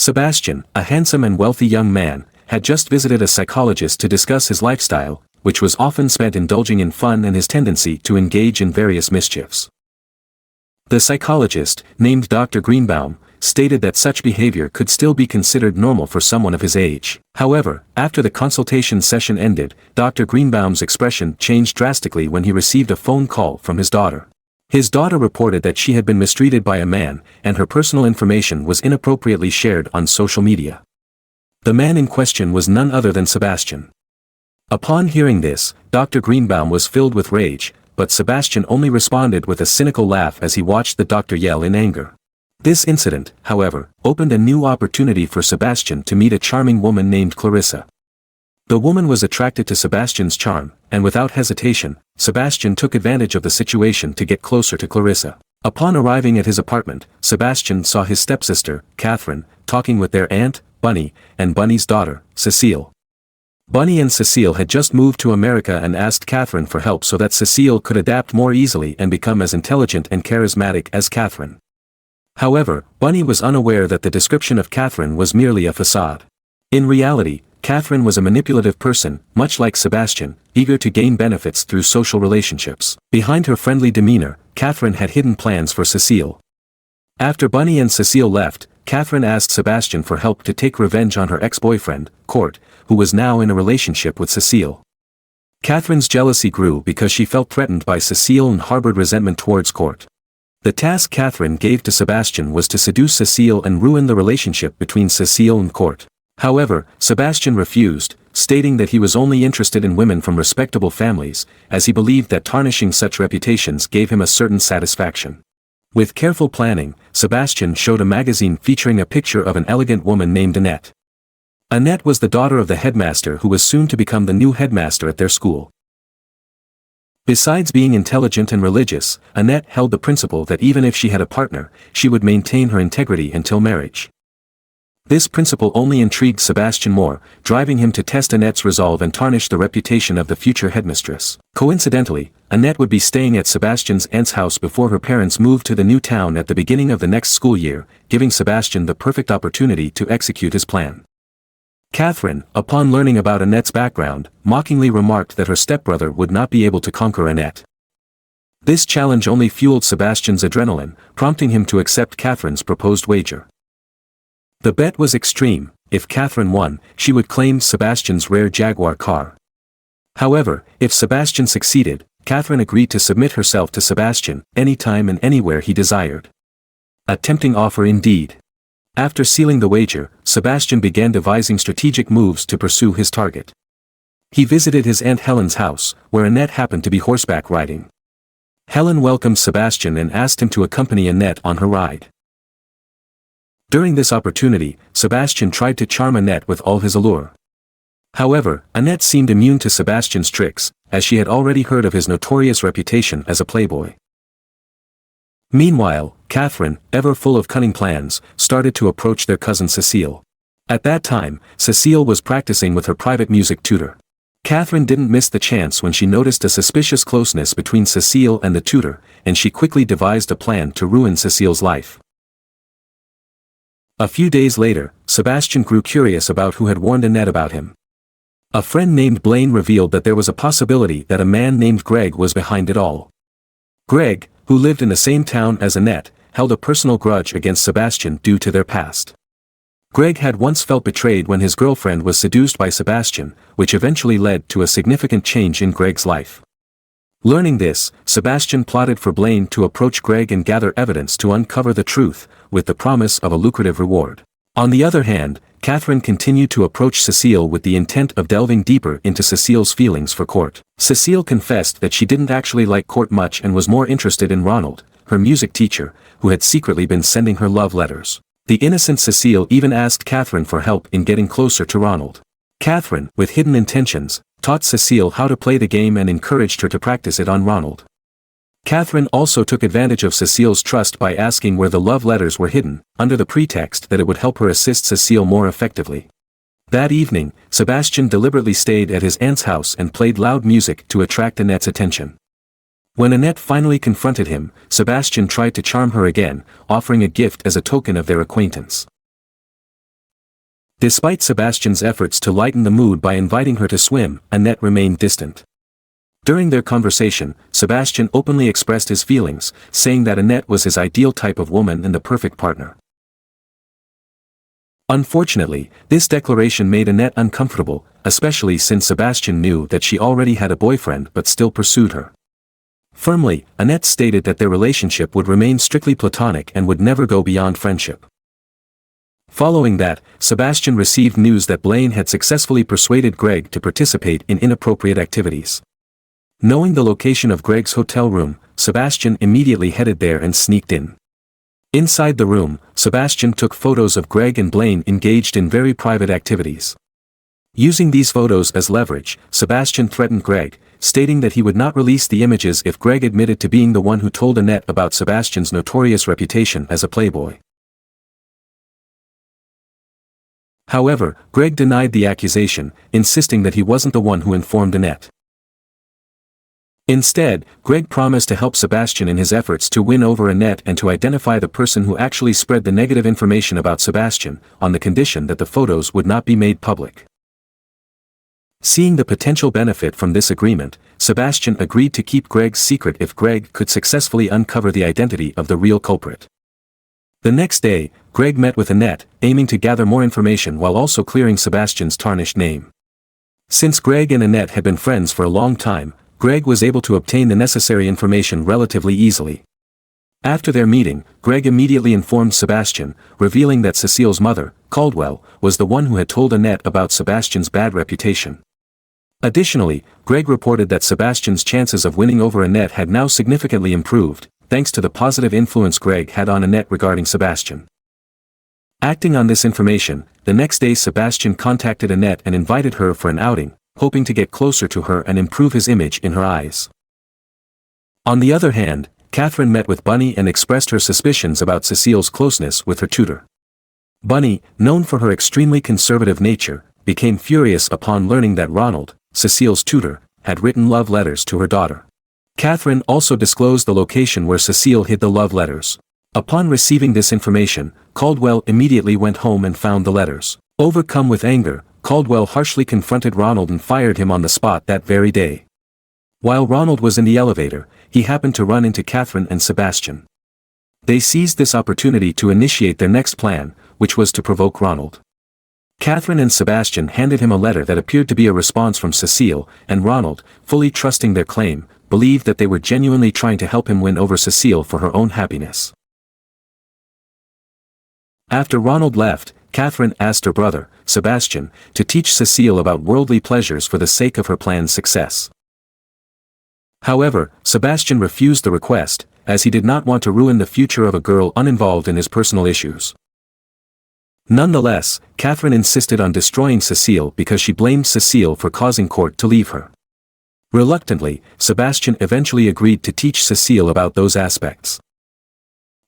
Sebastian, a handsome and wealthy young man, had just visited a psychologist to discuss his lifestyle, which was often spent indulging in fun and his tendency to engage in various mischiefs. The psychologist, named Dr. Greenbaum, stated that such behavior could still be considered normal for someone of his age. However, after the consultation session ended, Dr. Greenbaum's expression changed drastically when he received a phone call from his daughter. His daughter reported that she had been mistreated by a man, and her personal information was inappropriately shared on social media. The man in question was none other than Sebastian. Upon hearing this, Dr. Greenbaum was filled with rage, but Sebastian only responded with a cynical laugh as he watched the doctor yell in anger. This incident, however, opened a new opportunity for Sebastian to meet a charming woman named Clarissa. The woman was attracted to Sebastian's charm, and without hesitation, Sebastian took advantage of the situation to get closer to Clarissa. Upon arriving at his apartment, Sebastian saw his stepsister, Catherine, talking with their aunt, Bunny, and Bunny's daughter, Cecile. Bunny and Cecile had just moved to America and asked Catherine for help so that Cecile could adapt more easily and become as intelligent and charismatic as Catherine. However, Bunny was unaware that the description of Catherine was merely a facade. In reality, Catherine was a manipulative person, much like Sebastian, eager to gain benefits through social relationships. Behind her friendly demeanor, Catherine had hidden plans for Cecile. After Bunny and Cecile left, Catherine asked Sebastian for help to take revenge on her ex-boyfriend, Court, who was now in a relationship with Cecile. Catherine's jealousy grew because she felt threatened by Cecile and harbored resentment towards Court. The task Catherine gave to Sebastian was to seduce Cecile and ruin the relationship between Cecile and Court. However, Sebastian refused, stating that he was only interested in women from respectable families, as he believed that tarnishing such reputations gave him a certain satisfaction. With careful planning, Sebastian showed a magazine featuring a picture of an elegant woman named Annette. Annette was the daughter of the headmaster who was soon to become the new headmaster at their school. Besides being intelligent and religious, Annette held the principle that even if she had a partner, she would maintain her integrity until marriage. This principle only intrigued Sebastian more, driving him to test Annette's resolve and tarnish the reputation of the future headmistress. Coincidentally, Annette would be staying at Sebastian's aunt's house before her parents moved to the new town at the beginning of the next school year, giving Sebastian the perfect opportunity to execute his plan. Catherine, upon learning about Annette's background, mockingly remarked that her stepbrother would not be able to conquer Annette. This challenge only fueled Sebastian's adrenaline, prompting him to accept Catherine's proposed wager. The bet was extreme. If Catherine won, she would claim Sebastian's rare Jaguar car. However, if Sebastian succeeded, Catherine agreed to submit herself to Sebastian, anytime and anywhere he desired. A tempting offer indeed. After sealing the wager, Sebastian began devising strategic moves to pursue his target. He visited his Aunt Helen's house, where Annette happened to be horseback riding. Helen welcomed Sebastian and asked him to accompany Annette on her ride. During this opportunity, Sebastian tried to charm Annette with all his allure. However, Annette seemed immune to Sebastian's tricks, as she had already heard of his notorious reputation as a playboy. Meanwhile, Catherine, ever full of cunning plans, started to approach their cousin Cecile. At that time, Cecile was practicing with her private music tutor. Catherine didn't miss the chance when she noticed a suspicious closeness between Cecile and the tutor, and she quickly devised a plan to ruin Cecile's life. A few days later, Sebastian grew curious about who had warned Annette about him. A friend named Blaine revealed that there was a possibility that a man named Greg was behind it all. Greg, who lived in the same town as Annette, held a personal grudge against Sebastian due to their past. Greg had once felt betrayed when his girlfriend was seduced by Sebastian, which eventually led to a significant change in Greg's life. Learning this, Sebastian plotted for Blaine to approach Greg and gather evidence to uncover the truth, with the promise of a lucrative reward. On the other hand, Catherine continued to approach Cecile with the intent of delving deeper into Cecile's feelings for Court. Cecile confessed that she didn't actually like Court much and was more interested in Ronald, her music teacher, who had secretly been sending her love letters. The innocent Cecile even asked Catherine for help in getting closer to Ronald. Catherine, with hidden intentions, taught Cecile how to play the game and encouraged her to practice it on Ronald. Catherine also took advantage of Cecile's trust by asking where the love letters were hidden, under the pretext that it would help her assist Cecile more effectively. That evening, Sebastian deliberately stayed at his aunt's house and played loud music to attract Annette's attention. When Annette finally confronted him, Sebastian tried to charm her again, offering a gift as a token of their acquaintance. Despite Sebastian's efforts to lighten the mood by inviting her to swim, Annette remained distant. During their conversation, Sebastian openly expressed his feelings, saying that Annette was his ideal type of woman and the perfect partner. Unfortunately, this declaration made Annette uncomfortable, especially since Sebastian knew that she already had a boyfriend but still pursued her. Firmly, Annette stated that their relationship would remain strictly platonic and would never go beyond friendship. Following that, Sebastian received news that Blaine had successfully persuaded Greg to participate in inappropriate activities. Knowing the location of Greg's hotel room, Sebastian immediately headed there and sneaked in. Inside the room, Sebastian took photos of Greg and Blaine engaged in very private activities. Using these photos as leverage, Sebastian threatened Greg, stating that he would not release the images if Greg admitted to being the one who told Annette about Sebastian's notorious reputation as a playboy. However, Greg denied the accusation, insisting that he wasn't the one who informed Annette. Instead, Greg promised to help Sebastian in his efforts to win over Annette and to identify the person who actually spread the negative information about Sebastian, on the condition that the photos would not be made public. Seeing the potential benefit from this agreement, Sebastian agreed to keep Greg's secret if Greg could successfully uncover the identity of the real culprit. The next day, Greg met with Annette, aiming to gather more information while also clearing Sebastian's tarnished name. Since Greg and Annette had been friends for a long time, Greg was able to obtain the necessary information relatively easily. After their meeting, Greg immediately informed Sebastian, revealing that Cecile's mother, Caldwell, was the one who had told Annette about Sebastian's bad reputation. Additionally, Greg reported that Sebastian's chances of winning over Annette had now significantly improved, thanks to the positive influence Greg had on Annette regarding Sebastian. Acting on this information, the next day Sebastian contacted Annette and invited her for an outing, hoping to get closer to her and improve his image in her eyes. On the other hand, Catherine met with Bunny and expressed her suspicions about Cecile's closeness with her tutor. Bunny, known for her extremely conservative nature, became furious upon learning that Ronald, Cecile's tutor, had written love letters to her daughter. Catherine also disclosed the location where Cecile hid the love letters. Upon receiving this information, Caldwell immediately went home and found the letters. Overcome with anger, Caldwell harshly confronted Ronald and fired him on the spot that very day. While Ronald was in the elevator, he happened to run into Catherine and Sebastian. They seized this opportunity to initiate their next plan, which was to provoke Ronald. Catherine and Sebastian handed him a letter that appeared to be a response from Cecile, and Ronald, fully trusting their claim, believed that they were genuinely trying to help him win over Cecile for her own happiness. After Ronald left, Catherine asked her brother, Sebastian, to teach Cecile about worldly pleasures for the sake of her plan's success. However, Sebastian refused the request, as he did not want to ruin the future of a girl uninvolved in his personal issues. Nonetheless, Catherine insisted on destroying Cecile because she blamed Cecile for causing Court to leave her. Reluctantly, Sebastian eventually agreed to teach Cecile about those aspects.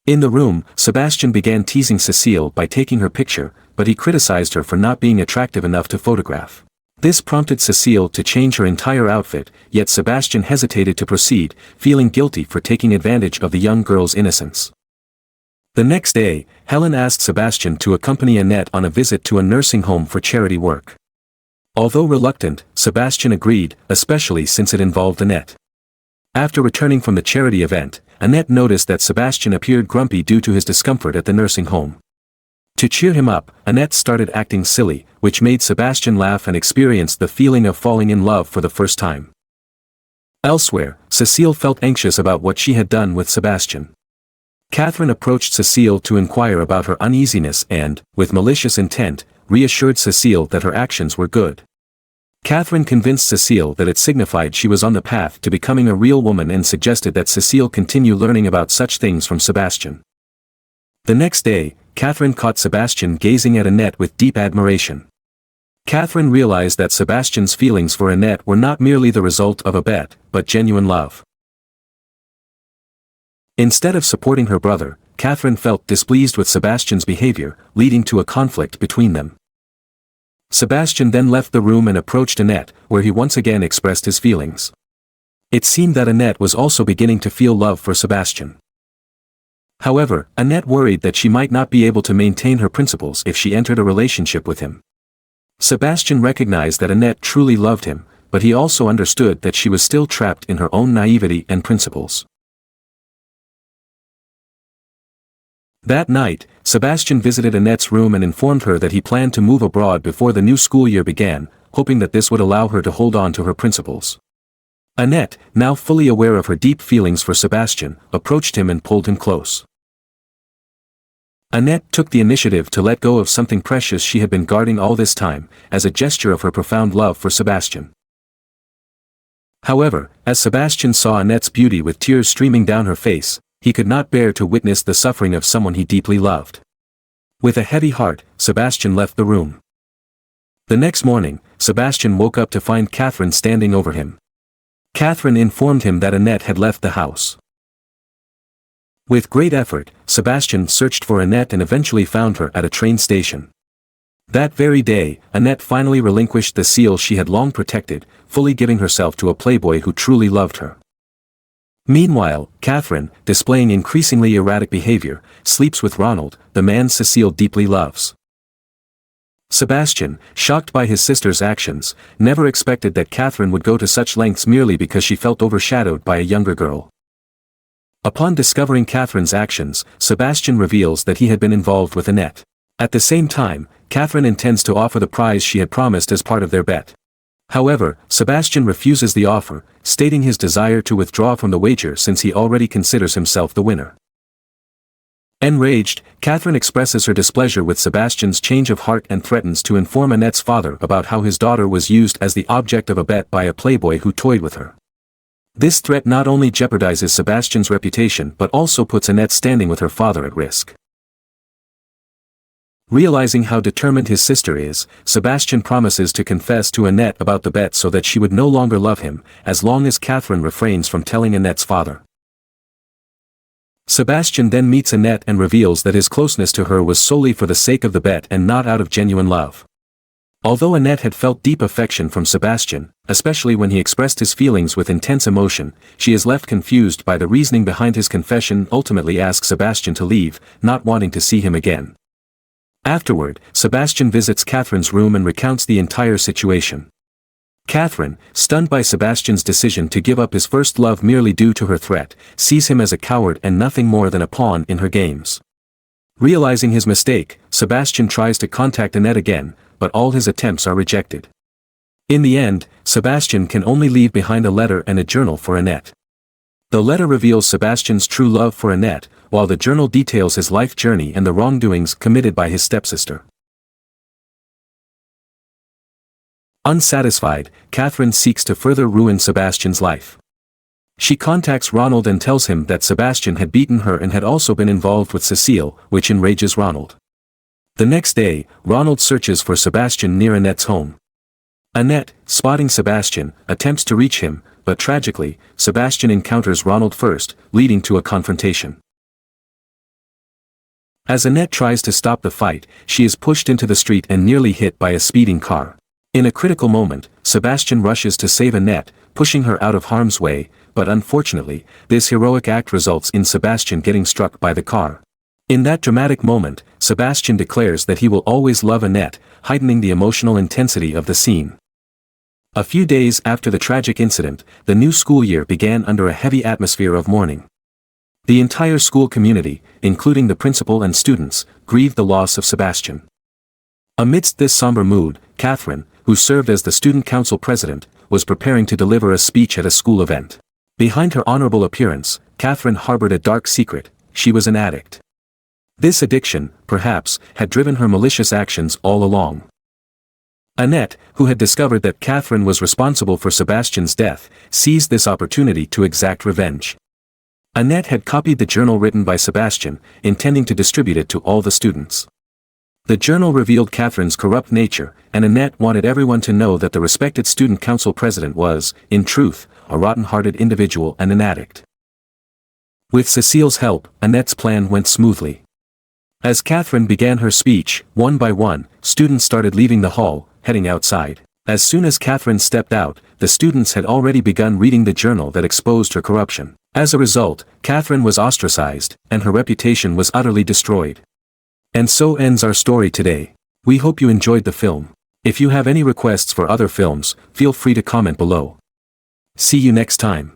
In the room, Sebastian began teasing Cecile by taking her picture, but he criticized her for not being attractive enough to photograph. This prompted Cecile to change her entire outfit, yet Sebastian hesitated to proceed, feeling guilty for taking advantage of the young girl's innocence. The next day, Helen asked Sebastian to accompany Annette on a visit to a nursing home for charity work. Although reluctant, Sebastian agreed, especially since it involved Annette. After returning from the charity event, Annette noticed that Sebastian appeared grumpy due to his discomfort at the nursing home. To cheer him up, Annette started acting silly, which made Sebastian laugh and experienced the feeling of falling in love for the first time. Elsewhere, Cecile felt anxious about what she had done with Sebastian. Catherine approached Cecile to inquire about her uneasiness and, with malicious intent, reassured Cecile that her actions were good. Catherine convinced Cecile that it signified she was on the path to becoming a real woman and suggested that Cecile continue learning about such things from Sebastian. The next day, Catherine caught Sebastian gazing at Annette with deep admiration. Catherine realized that Sebastian's feelings for Annette were not merely the result of a bet, but genuine love. Instead of supporting her brother, Catherine felt displeased with Sebastian's behavior, leading to a conflict between them. Sebastian then left the room and approached Annette, where he once again expressed his feelings. It seemed that Annette was also beginning to feel love for Sebastian. However, Annette worried that she might not be able to maintain her principles if she entered a relationship with him. Sebastian recognized that Annette truly loved him, but he also understood that she was still trapped in her own naivety and principles. That night, Sebastian visited Annette's room and informed her that he planned to move abroad before the new school year began, hoping that this would allow her to hold on to her principles. Annette, now fully aware of her deep feelings for Sebastian, approached him and pulled him close. Annette took the initiative to let go of something precious she had been guarding all this time, as a gesture of her profound love for Sebastian. However, as Sebastian saw Annette's beauty with tears streaming down her face, he could not bear to witness the suffering of someone he deeply loved. With a heavy heart, Sebastian left the room. The next morning, Sebastian woke up to find Catherine standing over him. Catherine informed him that Annette had left the house. With great effort, Sebastian searched for Annette and eventually found her at a train station. That very day, Annette finally relinquished the seal she had long protected, fully giving herself to a playboy who truly loved her. Meanwhile, Catherine, displaying increasingly erratic behavior, sleeps with Ronald, the man Cecile deeply loves. Sebastian, shocked by his sister's actions, never expected that Catherine would go to such lengths merely because she felt overshadowed by a younger girl. Upon discovering Catherine's actions, Sebastian reveals that he had been involved with Annette. At the same time, Catherine intends to offer the prize she had promised as part of their bet. However, Sebastian refuses the offer, stating his desire to withdraw from the wager since he already considers himself the winner. Enraged, Catherine expresses her displeasure with Sebastian's change of heart and threatens to inform Annette's father about how his daughter was used as the object of a bet by a playboy who toyed with her. This threat not only jeopardizes Sebastian's reputation but also puts Annette's standing with her father at risk. Realizing how determined his sister is, Sebastian promises to confess to Annette about the bet so that she would no longer love him, as long as Catherine refrains from telling Annette's father. Sebastian then meets Annette and reveals that his closeness to her was solely for the sake of the bet and not out of genuine love. Although Annette had felt deep affection from Sebastian, especially when he expressed his feelings with intense emotion, she is left confused by the reasoning behind his confession and ultimately asks Sebastian to leave, not wanting to see him again. Afterward, Sebastian visits Catherine's room and recounts the entire situation. Catherine, stunned by Sebastian's decision to give up his first love merely due to her threat, sees him as a coward and nothing more than a pawn in her games. Realizing his mistake, Sebastian tries to contact Annette again, but all his attempts are rejected. In the end, Sebastian can only leave behind a letter and a journal for Annette. The letter reveals Sebastian's true love for Annette, while the journal details his life journey and the wrongdoings committed by his stepsister. Unsatisfied, Catherine seeks to further ruin Sebastian's life. She contacts Ronald and tells him that Sebastian had beaten her and had also been involved with Cecile, which enrages Ronald. The next day, Ronald searches for Sebastian near Annette's home. Annette, spotting Sebastian, attempts to reach him, but tragically, Sebastian encounters Ronald first, leading to a confrontation. As Annette tries to stop the fight, she is pushed into the street and nearly hit by a speeding car. In a critical moment, Sebastian rushes to save Annette, pushing her out of harm's way, but unfortunately, this heroic act results in Sebastian getting struck by the car. In that dramatic moment, Sebastian declares that he will always love Annette, heightening the emotional intensity of the scene. A few days after the tragic incident, the new school year began under a heavy atmosphere of mourning. The entire school community, including the principal and students, grieved the loss of Sebastian. Amidst this somber mood, Catherine, who served as the student council president, was preparing to deliver a speech at a school event. Behind her honorable appearance, Catherine harbored a dark secret: she was an addict. This addiction, perhaps, had driven her malicious actions all along. Annette, who had discovered that Catherine was responsible for Sebastian's death, seized this opportunity to exact revenge. Annette had copied the journal written by Sebastian, intending to distribute it to all the students. The journal revealed Catherine's corrupt nature, and Annette wanted everyone to know that the respected student council president was, in truth, a rotten-hearted individual and an addict. With Cecile's help, Annette's plan went smoothly. As Catherine began her speech, one by one, students started leaving the hall, heading outside. As soon as Catherine stepped out, the students had already begun reading the journal that exposed her corruption. As a result, Catherine was ostracized, and her reputation was utterly destroyed. And so ends our story today. We hope you enjoyed the film. If you have any requests for other films, feel free to comment below. See you next time.